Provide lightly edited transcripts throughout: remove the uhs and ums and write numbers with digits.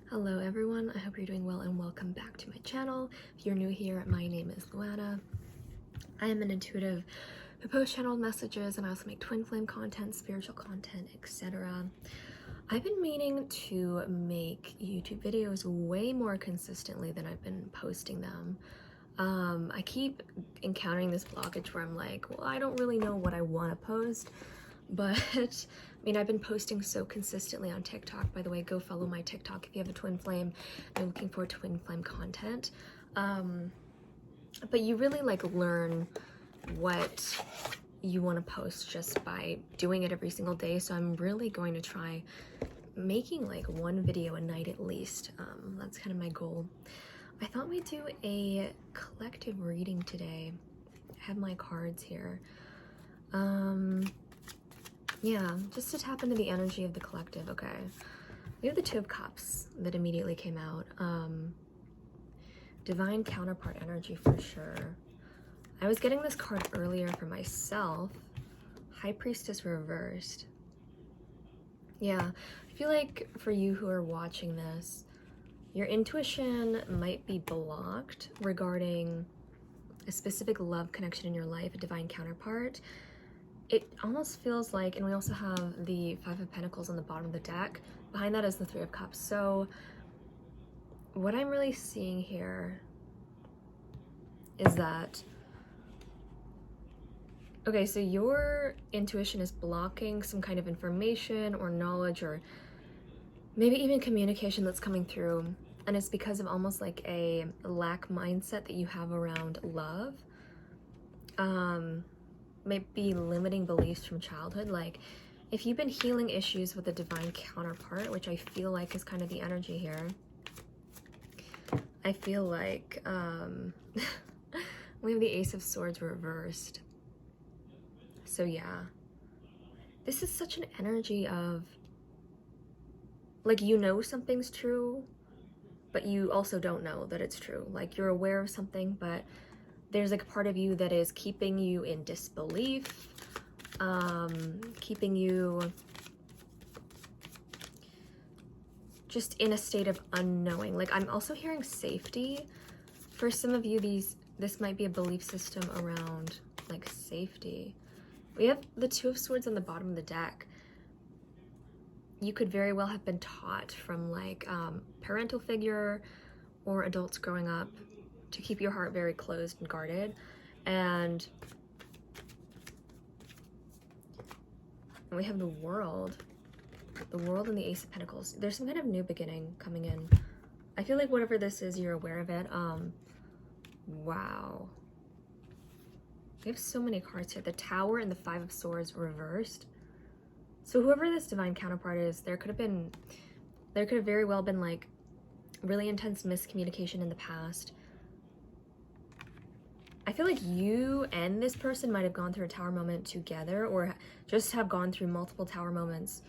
Hello everyone, I hope you're doing well and welcome back to my channel. If you're new here, my name is Luana. I am an intuitive who posts channel messages, and I also make twin flame content, spiritual content, etc. I've been meaning to make YouTube videos way more consistently than I've been posting them. I keep encountering this blockage where I'm like, well, I don't really know what I want to post, but I mean, I've been posting so consistently on TikTok. By the way, go follow my TikTok if you have a twin flame and you're looking for twin flame content. But you really like learn what you want to post just by doing it every single day. So I'm really going to try making like one video a night at least. That's kind of my goal. I thought we'd do a collective reading today. I have my cards here. Yeah, just to tap into the energy of the collective. Okay, we have the Two of Cups that immediately came out. Divine counterpart energy for sure. I was getting this card earlier for myself. High Priestess reversed. Yeah, I feel like for you who are watching this, your intuition might be blocked regarding a specific love connection in your life, a divine counterpart. It almost feels like, and we also have the Five of Pentacles on the bottom of the deck. Behind that is the Three of Cups. So what I'm really seeing here is that, okay, so your intuition is blocking some kind of information or knowledge or maybe even communication that's coming through. And it's because of almost like a lack mindset that you have around love. Maybe limiting beliefs from childhood. Like if you've been healing issues with a divine counterpart, which I feel like is kind of the energy here, I feel like we have the Ace of Swords reversed. So yeah, this is such an energy of like, you know something's true, but you also don't know that it's true. Like you're aware of something, but there's like a part of you that is keeping you in disbelief, keeping you just in a state of unknowing. Like I'm also hearing safety. For some of you, this might be a belief system around like safety. We have the Two of Swords on the bottom of the deck. You could very well have been taught from like parental figure or adults growing up to keep your heart very closed and guarded. And we have the World and the Ace of Pentacles. There's some kind of new beginning coming in. I feel like whatever this is, you're aware of it. Wow. We have so many cards here. The Tower and the Five of Swords reversed. So whoever this divine counterpart is, there could have very well been like really intense miscommunication in the past. I feel like you and this person might have gone through a tower moment together, or just have gone through multiple tower moments,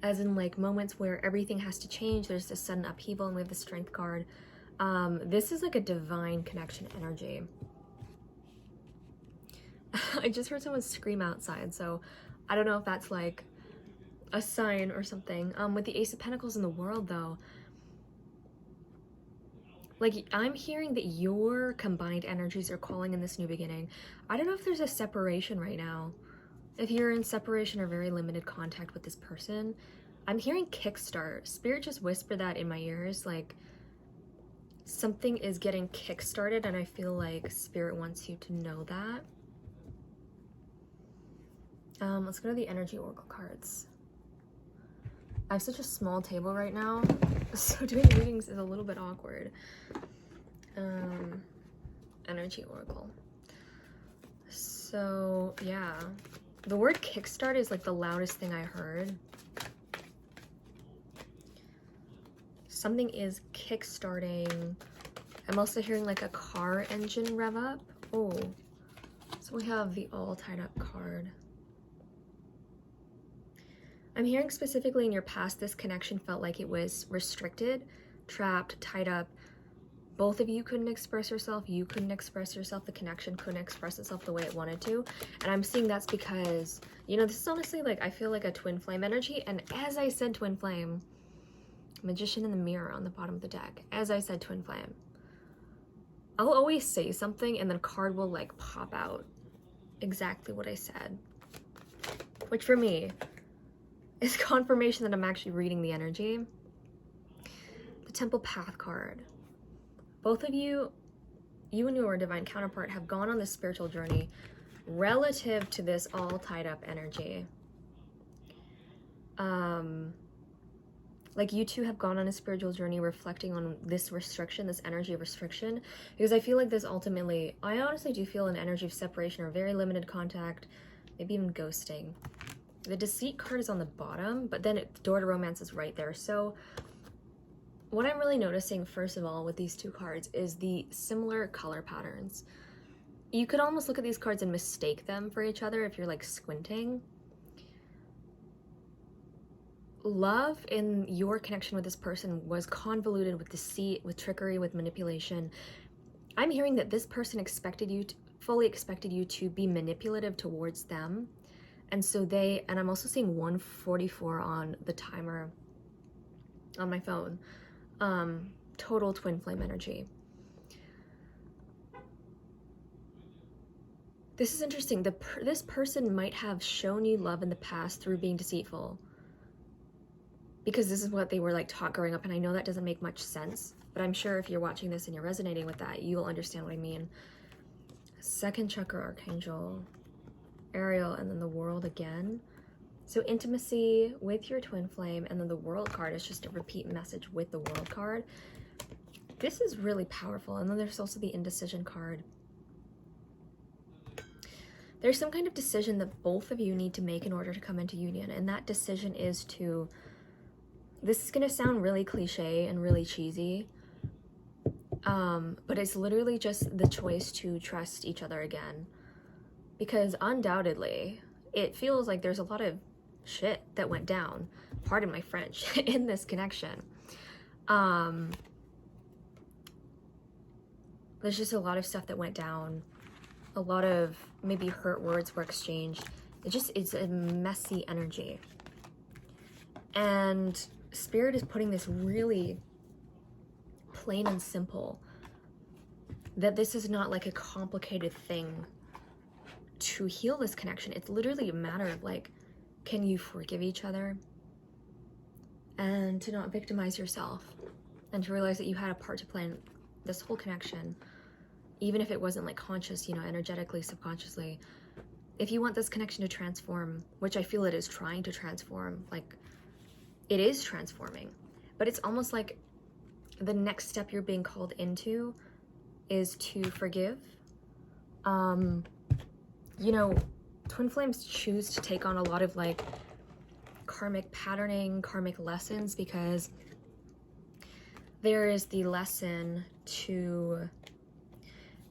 as in like moments where everything has to change. There's this sudden upheaval, and we have the Strength card. This is like a divine connection energy. I just heard someone scream outside, so I don't know if that's like a sign or something. With the Ace of Pentacles in the World though, like I'm hearing that your combined energies are calling in this new beginning. I don't know if there's a separation right now. If you're in separation or very limited contact with this person, I'm hearing kickstart. Spirit just whispered that in my ears, like something is getting kickstarted, and I feel like Spirit wants you to know that. Let's go to the Energy Oracle cards. I have such a small table right now, so doing readings is a little bit awkward. Energy Oracle. So yeah, the word kickstart is like the loudest thing I heard. Something is kickstarting. I'm also hearing like a car engine rev up. Oh, so we have the All Tied Up card. I'm hearing specifically in your past, this connection felt like it was restricted, trapped, tied up. Both of you couldn't express yourself. You couldn't express yourself. The connection couldn't express itself the way it wanted to. And I'm seeing that's because, you know, this is honestly like, I feel like a twin flame energy. And as I said twin flame, Magician in the Mirror on the bottom of the deck. As I said, Twin Flame. I'll always say something and then a card will like pop out exactly what I said. Which for me is confirmation that I'm actually reading the energy. The Temple Path card. Both of you and your divine counterpart have gone on this spiritual journey relative to this all tied up energy. Like you two have gone on a spiritual journey reflecting on this restriction, this energy of restriction, because I feel like this ultimately, I honestly do feel an energy of separation or very limited contact, maybe even ghosting. The Deceit card is on the bottom, but then the door to romance is right there. So what I'm really noticing, first of all, with these two cards is the similar color patterns. You could almost look at these cards and mistake them for each other if you're like squinting. Love in your connection with this person was convoluted with deceit, with trickery, with manipulation. I'm hearing that this person fully expected you to be manipulative towards them. And so and I'm also seeing 144 on the timer on my phone. Total twin flame energy. This is interesting. This person might have shown you love in the past through being deceitful, because this is what they were like taught growing up, and I know that doesn't make much sense, but I'm sure if you're watching this and you're resonating with that, you'll understand what I mean. Second chakra archangel, Ariel, and then the World again. So intimacy with your twin flame, and then the World card is just a repeat message with the World card. This is really powerful. And then there's also the Indecision card. There's some kind of decision that both of you need to make in order to come into union, and that decision is to, this is going to sound really cliche and really cheesy, but it's literally just the choice to trust each other again. Because undoubtedly, it feels like there's a lot of shit that went down, pardon my French, in this connection. There's just a lot of stuff that went down. A lot of maybe hurt words were exchanged. It's a messy energy. And Spirit is putting this really plain and simple, that this is not like a complicated thing to heal this connection. It's literally a matter of like, can you forgive each other? And to not victimize yourself. And to realize that you had a part to play in this whole connection. Even if it wasn't like conscious, you know, energetically, subconsciously. If you want this connection to transform, which I feel it is trying to transform, like it is transforming, but it's almost like the next step you're being called into is to forgive. You know, twin flames choose to take on a lot of like karmic patterning, karmic lessons, because there is the lesson to,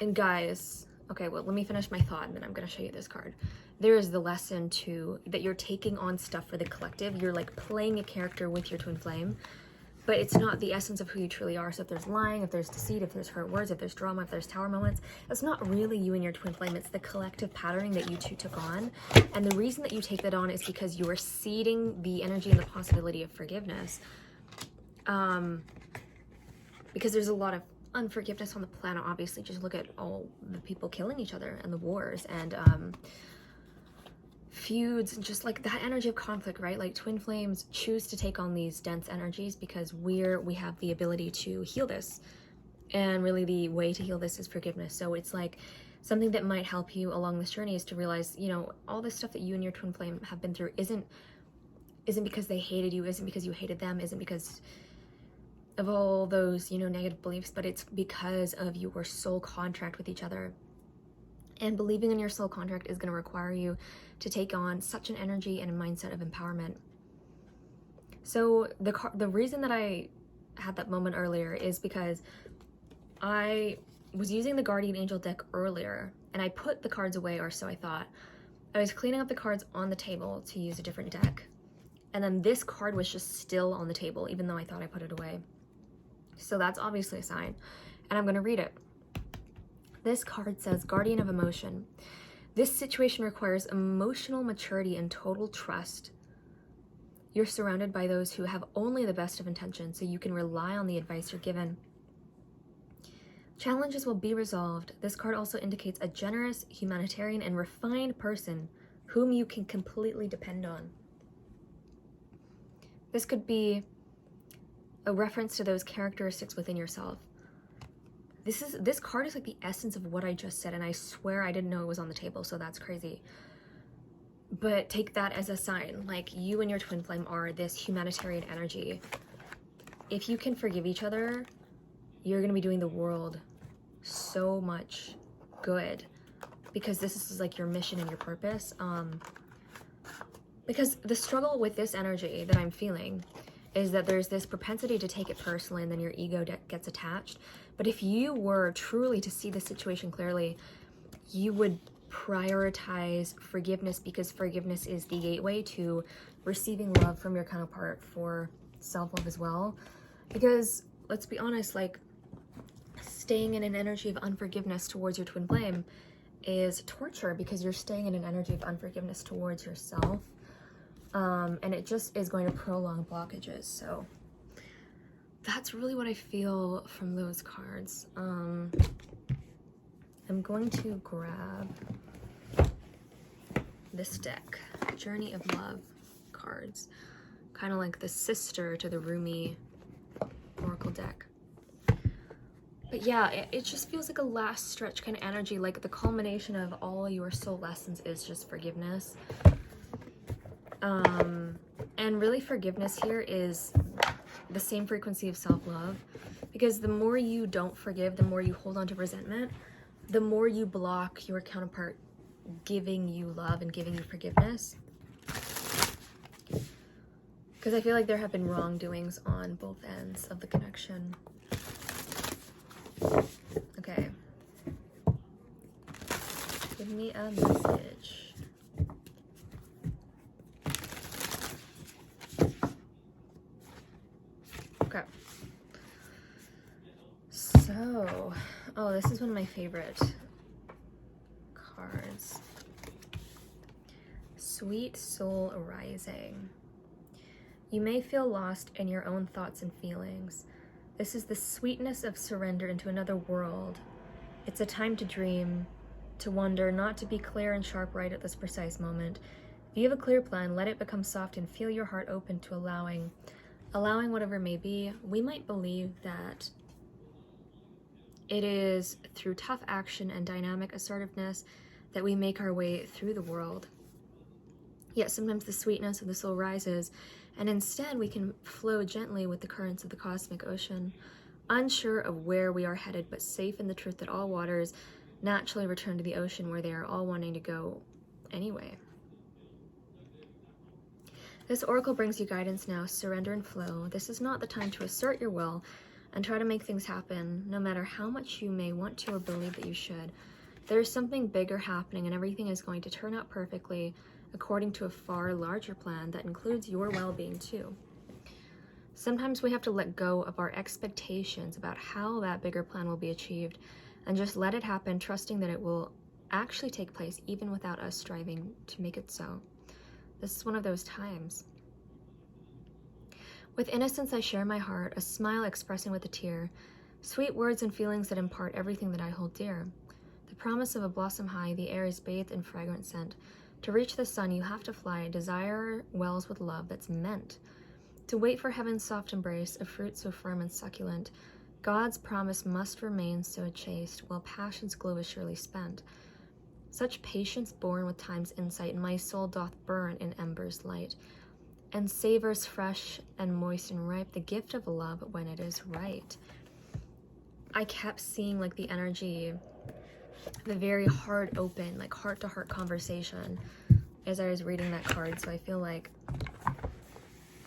and guys, okay, well, let me finish my thought and then I'm going to show you this card. There is the lesson to, that you're taking on stuff for the collective. You're like playing a character with your twin flame, but it's not the essence of who you truly are. So if there's lying, if there's deceit, if there's hurt words, if there's drama, if there's tower moments, that's not really you and your twin flame. It's the collective patterning that you two took on. And the reason that you take that on is because you are seeding the energy and the possibility of forgiveness. Because there's a lot of unforgiveness on the planet, obviously. Just look at all the people killing each other and the wars and feuds and just like that energy of conflict, right? Like twin flames choose to take on these dense energies because we have the ability to heal this, and really the way to heal this is forgiveness. So it's like something that might help you along this journey is to realize, you know, all this stuff that you and your twin flame have been through isn't because they hated you, isn't because you hated them, isn't because of all those, you know, negative beliefs, but it's because of your soul contract with each other. And believing in your soul contract is going to require you to take on such an energy and a mindset of empowerment. So the reason that I had that moment earlier is because I was using the Guardian Angel deck earlier, and I put the cards away, or so I thought. I was cleaning up the cards on the table to use a different deck, and then this card was just still on the table, even though I thought I put it away. So that's obviously a sign, and I'm going to read it. This card says, Guardian of Emotion. This situation requires emotional maturity and total trust. You're surrounded by those who have only the best of intentions, so you can rely on the advice you're given. Challenges will be resolved. This card also indicates a generous, humanitarian, and refined person whom you can completely depend on. This could be a reference to those characteristics within yourself. This card is like the essence of what I just said, and I swear I didn't know it was on the table, so that's crazy. But take that as a sign, like you and your twin flame are this humanitarian energy. If you can forgive each other, you're gonna be doing the world so much good, because this is like your mission and your purpose. Because the struggle with this energy that I'm feeling is that there's this propensity to take it personally, and then your ego gets attached. But if you were truly to see the situation clearly, you would prioritize forgiveness, because forgiveness is the gateway to receiving love from your counterpart for self-love as well. Because let's be honest, like staying in an energy of unforgiveness towards your twin flame is torture, because you're staying in an energy of unforgiveness towards yourself. And it just is going to prolong blockages. So that's really what I feel from those cards. I'm going to grab this deck, Journey of Love cards, kind of like the sister to the Rumi Oracle deck. But yeah, it just feels like a last stretch kind of energy, like the culmination of all your soul lessons is just forgiveness. And really forgiveness here is the same frequency of self-love, because the more you don't forgive, the more you hold on to resentment, the more you block your counterpart giving you love and giving you forgiveness. Because I feel like there have been wrongdoings on both ends of the connection. Okay. Give me a message. Okay. So, oh, this is one of my favorite cards. Sweet Soul Arising. You may feel lost in your own thoughts and feelings. This is the sweetness of surrender into another world. It's a time to dream, to wonder, not to be clear and sharp right at this precise moment. If you have a clear plan, let it become soft and feel your heart open to allowing whatever may be. We might believe that it is through tough action and dynamic assertiveness that we make our way through the world. Yet sometimes the sweetness of the soul rises, and instead we can flow gently with the currents of the cosmic ocean, unsure of where we are headed, but safe in the truth that all waters naturally return to the ocean, where they are all wanting to go anyway. This oracle brings you guidance now. Surrender and flow. This is not the time to assert your will and try to make things happen, no matter how much you may want to or believe that you should. There is something bigger happening, and everything is going to turn out perfectly according to a far larger plan that includes your well-being too. Sometimes we have to let go of our expectations about how that bigger plan will be achieved and just let it happen, trusting that it will actually take place even without us striving to make it so. This is one of those times. With innocence I share my heart, a smile expressing with a tear, sweet words and feelings that impart everything that I hold dear. The promise of a blossom high, the air is bathed in fragrant scent. To reach the sun you have to fly, desire wells with love that's meant. To wait for heaven's soft embrace, a fruit so firm and succulent, God's promise must remain so chaste, while passion's glow is surely spent. Such patience born with time's insight, my soul doth burn in embers light, and savors fresh and moist and ripe, the gift of love when it is right. I kept seeing like the energy, the very heart open, like heart-to-heart conversation as I was reading that card. So I feel like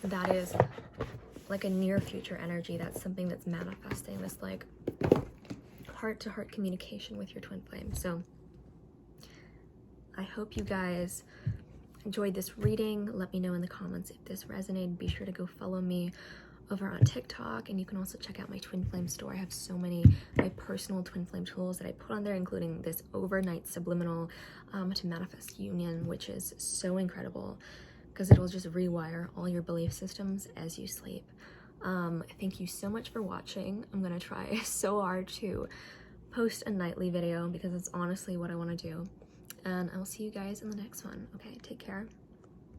that is like a near future energy. That's something that's manifesting, this like heart-to-heart communication with your twin flame. So I hope you guys enjoyed this reading. Let me know in the comments if this resonated. Be sure to go follow me over on TikTok, and you can also check out my twin flame store. I have so many my personal twin flame tools that I put on there, including this overnight subliminal to manifest union, which is so incredible because it'll just rewire all your belief systems as you sleep. Thank you so much for watching. I'm gonna try so hard to post a nightly video because it's honestly what I want to do. And I'll see you guys in the next one. Okay, take care.